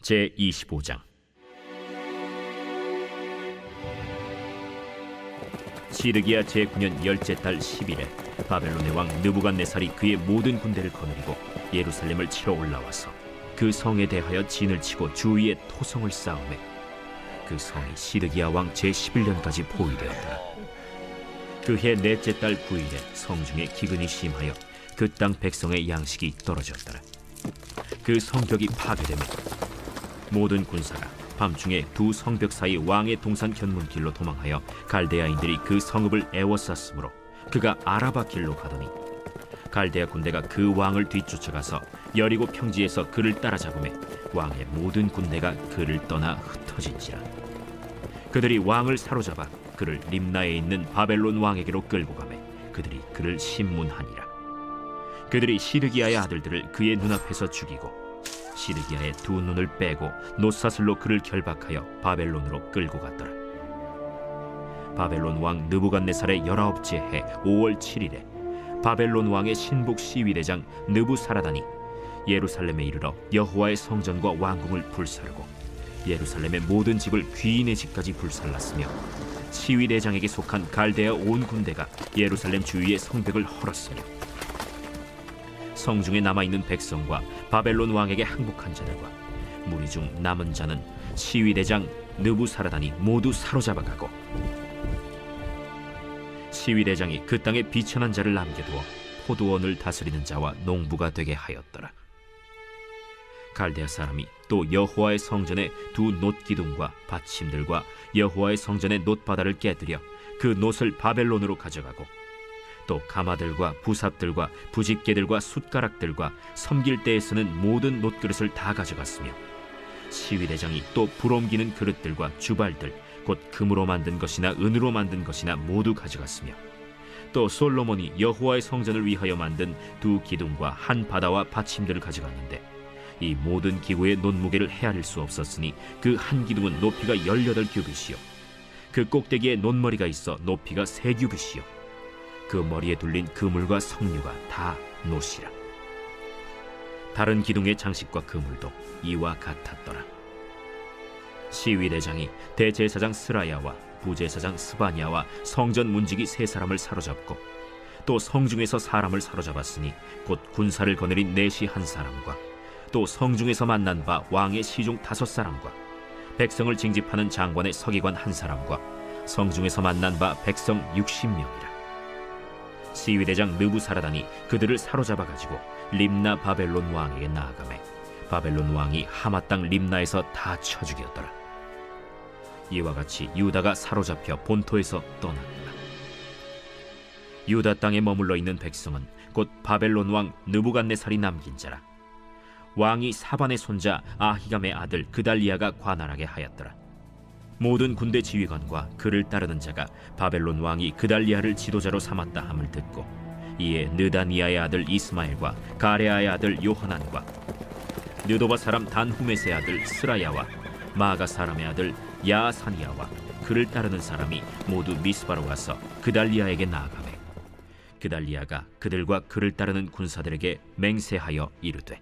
제25장. 시드기야 제9년 10째 달 10일에 바벨론의 왕 느부갓네살이 그의 모든 군대를 거느리고 예루살렘을 치러 올라와서 그 성에 대하여 진을 치고 주위에 토성을 쌓으매 그 성이 시드기야 왕 제11년까지 포위되었더라. 그해 넷째 달 9일에 성중에 기근이 심하여 그 땅 백성의 양식이 떨어졌더라. 그 성벽이 파괴되매 모든 군사가 밤중에 두 성벽 사이 왕의 동산 견문길로 도망하여 갈대아인들이 그 성읍을 에워쌌으므로 그가 아라바 길로 가더니 갈대아 군대가 그 왕을 뒤쫓아가서 여리고 평지에서 그를 따라잡으매 왕의 모든 군대가 그를 떠나 흩어진지라. 그들이 왕을 사로잡아 그를 림나에 있는 바벨론 왕에게로 끌고 가매 그들이 그를 심문하니라. 그들이 시드기야의 아들들을 그의 눈앞에서 죽이고 시드기야의 두 눈을 빼고 놋사슬로 그를 결박하여 바벨론으로 끌고 갔더라. 바벨론 왕 느부갓네살의 19째 해 5월 7일에 바벨론 왕의 신복 시위대장 느부사라단이 예루살렘에 이르러 여호와의 성전과 왕궁을 불사르고 예루살렘의 모든 집을 귀인의 집까지 불살랐으며 시위대장에게 속한 갈대아 온 군대가 예루살렘 주위의 성벽을 헐었으며 성중에 남아있는 백성과 바벨론 왕에게 항복한 자들과 무리 중 남은 자는 시위대장 느부사라단이 모두 사로잡아가고 시위대장이 그 땅에 비천한 자를 남겨두어 포도원을 다스리는 자와 농부가 되게 하였더라. 갈대아 사람이 또 여호와의 성전의 두 놋기둥과 받침들과 여호와의 성전의 놋바다를 깨뜨려 그 놋을 바벨론으로 가져가고 또 가마들과 부삽들과 부집개들과 숟가락들과 섬길 때에 쓰는 모든 놋그릇을 다 가져갔으며 시위대장이 또 불옮기는 그릇들과 주발들 곧 금으로 만든 것이나 은으로 만든 것이나 모두 가져갔으며 또 솔로몬이 여호와의 성전을 위하여 만든 두 기둥과 한 바다와 받침들을 가져갔는데 이 모든 기구의 놋무게를 헤아릴 수 없었으니 그 한 기둥은 높이가 18규빗이요 그 꼭대기에 놋머리가 있어 높이가 3규빗이요 그 머리에 둘린 그물과 석류가 다 놋이라. 다른 기둥의 장식과 그물도 이와 같았더라. 시위대장이 대제사장 스라야와 부제사장 스바냐와 성전 문지기 3사람을 사로잡고 또 성중에서 사람을 사로잡았으니 곧 군사를 거느린 내시 1사람과 또 성중에서 만난 바 왕의 시중 5사람과 백성을 징집하는 장관의 서기관 1사람과 성중에서 만난 바 백성 60명이라. 시위대장 느부사라단이 그들을 사로잡아 가지고 림나 바벨론 왕에게 나아가매 바벨론 왕이 하마 땅 림나에서 다 쳐 죽였더라. 이와 같이 유다가 사로잡혀 본토에서 떠났더라. 유다 땅에 머물러 있는 백성은 곧 바벨론 왕 느부갓네살이 남긴 자라. 왕이 사반의 손자 아히감의 아들 그달리아가 관할하게 하였더라. 모든 군대 지휘관과 그를 따르는 자가 바벨론 왕이 그달리아를 지도자로 삼았다 함을 듣고 이에 느다니아의 아들 이스마엘과 가레아의 아들 요하난과 느도바 사람 단후메스의 아들 스라야와 마가 사람의 아들 야사니아와 그를 따르는 사람이 모두 미스바로 가서 그달리아에게 나아가매 그달리아가 그들과 그를 따르는 군사들에게 맹세하여 이르되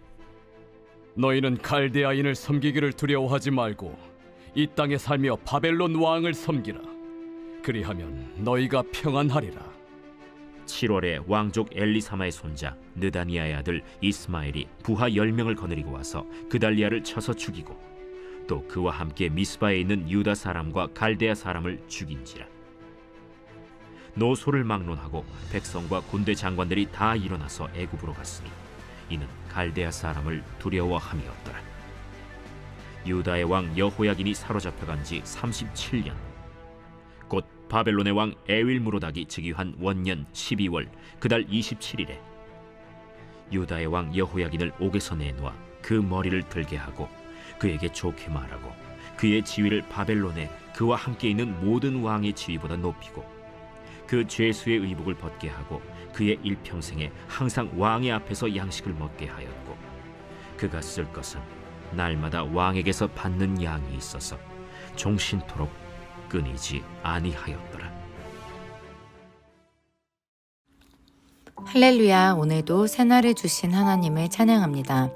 너희는 갈대아인을 섬기기를 두려워하지 말고 이 땅에 살며 바벨론 왕을 섬기라. 그리하면 너희가 평안하리라. 7월에 왕족 엘리사마의 손자 느다니아의 아들 이스마엘이 부하 10명을 거느리고 와서 그달리아를 쳐서 죽이고 또 그와 함께 미스바에 있는 유다 사람과 갈대아 사람을 죽인지라. 노소를 막론하고 백성과 군대 장관들이 다 일어나서 애굽으로 갔으니 이는 갈대아 사람을 두려워함이었더라. 유다의 왕 여호야긴이 사로잡혀간 지 37년 곧 바벨론의 왕 에윌무로닥이 즉위한 원년 12월 그달 27일에 유다의 왕 여호야긴을 옥에서 내놓아 그 머리를 들게 하고 그에게 좋게 말하고 그의 지위를 바벨론에 그와 함께 있는 모든 왕의 지위보다 높이고 그 죄수의 의복을 벗게 하고 그의 일평생에 항상 왕의 앞에서 양식을 먹게 하였고 그가 쓸 것은 날마다 왕에게서 받는 양이 있어서 종신토록 끊이지 아니하였더라. 할렐루야. 오늘도 새날을 주신 하나님을 찬양합니다.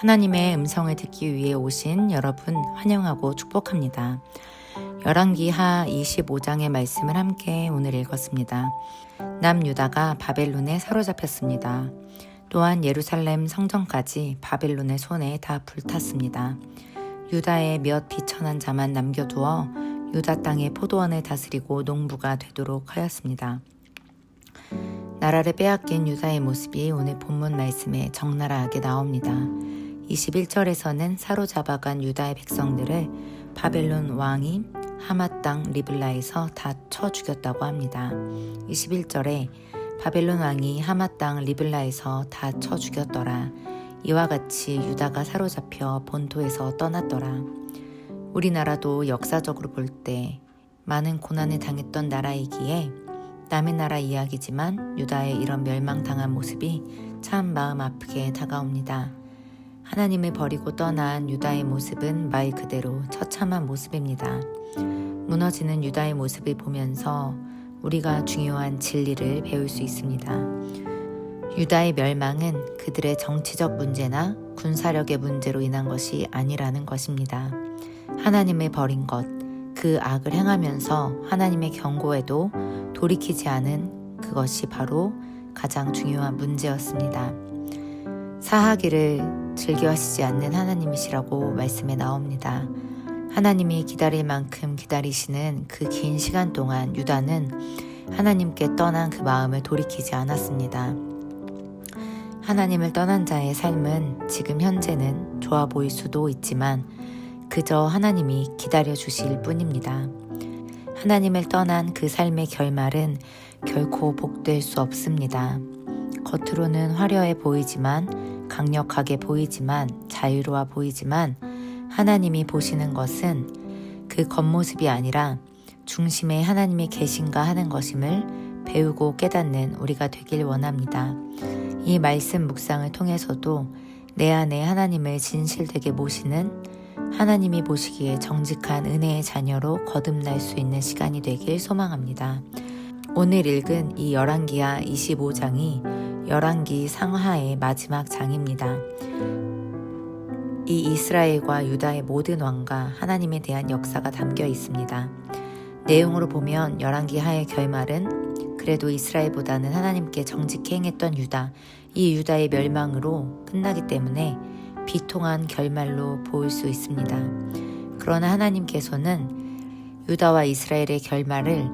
하나님의 음성을 듣기 위해 오신 여러분 환영하고 축복합니다. 열왕기하 25장의 말씀을 함께 오늘 읽었습니다. 남유다가 바벨론에 사로잡혔습니다. 또한 예루살렘 성전까지 바벨론의 손에 다 불탔습니다. 유다의 몇 비천한 자만 남겨두어 유다 땅의 포도원을 다스리고 농부가 되도록 하였습니다. 나라를 빼앗긴 유다의 모습이 오늘 본문 말씀에 적나라하게 나옵니다. 21절에서는 사로잡아간 유다의 백성들을 바벨론 왕이 하맛 땅 리블라에서 다 쳐 죽였다고 합니다. 21절에 바벨론 왕이 하맛 땅 리블라에서 다 쳐 죽였더라. 이와 같이 유다가 사로잡혀 본토에서 떠났더라. 우리나라도 역사적으로 볼 때 많은 고난을 당했던 나라이기에 남의 나라 이야기지만 유다의 이런 멸망당한 모습이 참 마음 아프게 다가옵니다. 하나님을 버리고 떠난 유다의 모습은 말 그대로 처참한 모습입니다. 무너지는 유다의 모습을 보면서 우리가 중요한 진리를 배울 수 있습니다. 유다의 멸망은 그들의 정치적 문제나 군사력의 문제로 인한 것이 아니라는 것입니다. 하나님을 버린 것, 그 악을 행하면서 하나님의 경고에도 돌이키지 않은 그것이 바로 가장 중요한 문제였습니다. 사하기를 즐겨하시지 않는 하나님이시라고 말씀에 나옵니다. 하나님이 기다릴 만큼 기다리시는 그 긴 시간 동안 유다는 하나님께 떠난 그 마음을 돌이키지 않았습니다. 하나님을 떠난 자의 삶은 지금 현재는 좋아 보일 수도 있지만 그저 하나님이 기다려 주실 뿐입니다. 하나님을 떠난 그 삶의 결말은 결코 복될 수 없습니다. 겉으로는 화려해 보이지만 강력하게 보이지만 자유로워 보이지만 하나님이 보시는 것은 그 겉모습이 아니라 중심에 하나님이 계신가 하는 것임을 배우고 깨닫는 우리가 되길 원합니다. 이 말씀 묵상을 통해서도 내 안에 하나님을 진실되게 모시는 하나님이 보시기에 정직한 은혜의 자녀로 거듭날 수 있는 시간이 되길 소망합니다. 오늘 읽은 이 열왕기하 25장이 열왕기 상하의 마지막 장입니다. 이 이스라엘과 유다의 모든 왕과 하나님에 대한 역사가 담겨 있습니다. 내용으로 보면 열왕기하의 결말은 그래도 이스라엘보다는 하나님께 정직히 행했던 유다, 이 유다의 멸망으로 끝나기 때문에 비통한 결말로 보일 수 있습니다. 그러나 하나님께서는 유다와 이스라엘의 결말을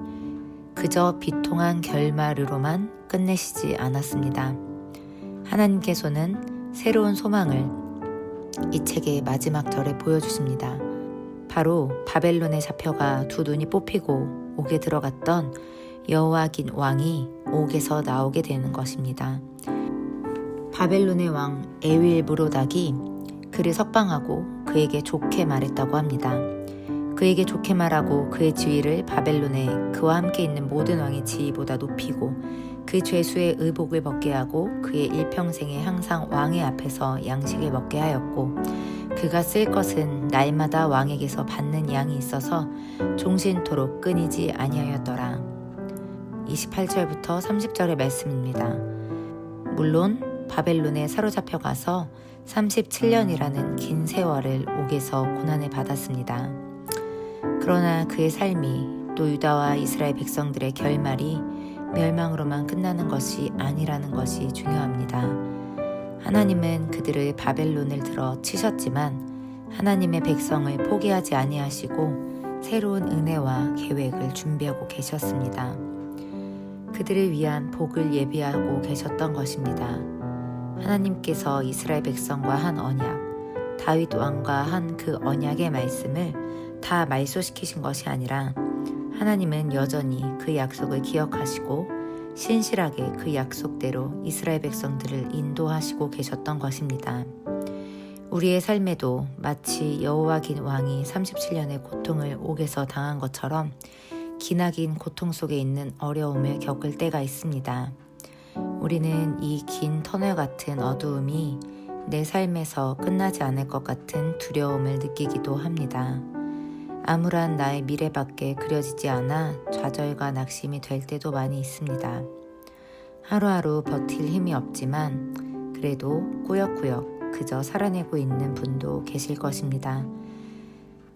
그저 비통한 결말으로만 끝내시지 않았습니다. 하나님께서는 새로운 소망을 이 책의 마지막 절에 보여주십니다. 바로 바벨론에 잡혀가 두 눈이 뽑히고 옥에 들어갔던 여호야긴 왕이 옥에서 나오게 되는 것입니다. 바벨론의 왕 에윌브로닥이 그를 석방하고 그에게 좋게 말했다고 합니다. 그에게 좋게 말하고 그의 지위를 바벨론에 그와 함께 있는 모든 왕의 지위보다 높이고 그 죄수의 의복을 벗게 하고 그의 일평생에 항상 왕의 앞에서 양식을 먹게 하였고 그가 쓸 것은 날마다 왕에게서 받는 양이 있어서 종신토록 끊이지 아니하였더라. 28절부터 30절의 말씀입니다. 물론 바벨론에 사로잡혀 가서 37년이라는 긴 세월을 옥에서 고난을 받았습니다. 그러나 그의 삶이 또 유다와 이스라엘 백성들의 결말이 멸망으로만 끝나는 것이 아니라는 것이 중요합니다. 하나님은 그들을 바벨론을 들어 치셨지만 하나님의 백성을 포기하지 아니하시고 새로운 은혜와 계획을 준비하고 계셨습니다. 그들을 위한 복을 예비하고 계셨던 것입니다. 하나님께서 이스라엘 백성과 한 언약, 다윗 왕과 한 그 언약의 말씀을 다 말소시키신 것이 아니라 하나님은 여전히 그 약속을 기억하시고 신실하게 그 약속대로 이스라엘 백성들을 인도하시고 계셨던 것입니다. 우리의 삶에도 마치 여호야긴 왕이 37년의 고통을 옥에서 당한 것처럼 기나긴 고통 속에 있는 어려움을 겪을 때가 있습니다. 우리는 이 긴 터널 같은 어두움이 내 삶에서 끝나지 않을 것 같은 두려움을 느끼기도 합니다. 암울한 나의 미래밖에 그려지지 않아 좌절과 낙심이 될 때도 많이 있습니다. 하루하루 버틸 힘이 없지만 그래도 꾸역꾸역 그저 살아내고 있는 분도 계실 것입니다.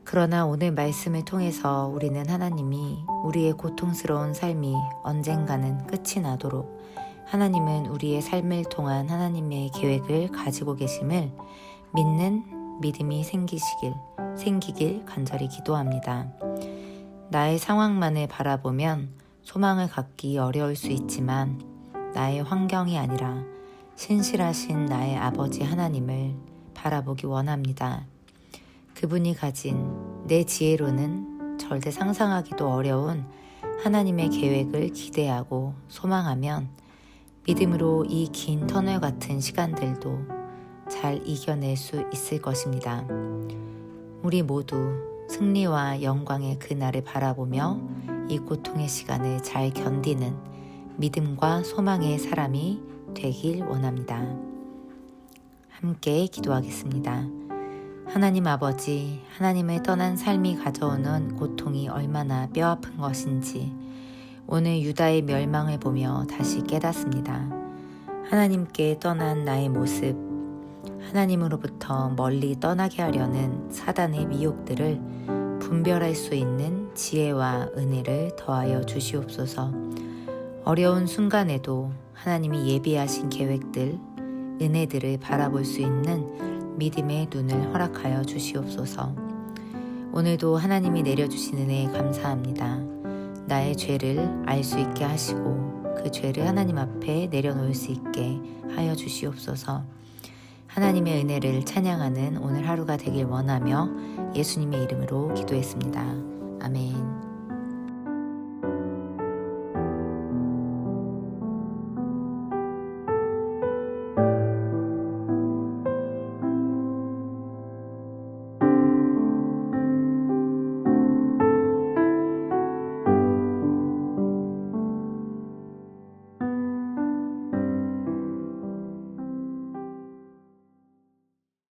그러나 오늘 말씀을 통해서 우리는 하나님이 우리의 고통스러운 삶이 언젠가는 끝이 나도록 하나님은 우리의 삶을 통한 하나님의 계획을 가지고 계심을 믿는 믿음이 생기길 간절히 기도합니다. 나의 상황만을 바라보면 소망을 갖기 어려울 수 있지만 나의 환경이 아니라 신실하신 나의 아버지 하나님을 바라보기 원합니다. 그분이 가진 내 지혜로는 절대 상상하기도 어려운 하나님의 계획을 기대하고 소망하면 믿음으로 이 긴 터널 같은 시간들도 잘 이겨낼 수 있을 것입니다. 우리 모두 승리와 영광의 그날을 바라보며 이 고통의 시간을 잘 견디는 믿음과 소망의 사람이 되길 원합니다. 함께 기도하겠습니다. 하나님 아버지, 하나님을 떠난 삶이 가져오는 고통이 얼마나 뼈아픈 것인지 오늘 유다의 멸망을 보며 다시 깨닫습니다. 하나님께 떠난 나의 모습, 하나님으로부터 멀리 떠나게 하려는 사단의 미혹들을 분별할 수 있는 지혜와 은혜를 더하여 주시옵소서. 어려운 순간에도 하나님이 예비하신 계획들, 은혜들을 바라볼 수 있는 믿음의 눈을 허락하여 주시옵소서. 오늘도 하나님이 내려주신 은혜에 감사합니다. 나의 죄를 알 수 있게 하시고 그 죄를 하나님 앞에 내려놓을 수 있게 하여 주시옵소서. 하나님의 은혜를 찬양하는 오늘 하루가 되길 원하며 예수님의 이름으로 기도했습니다. 아멘.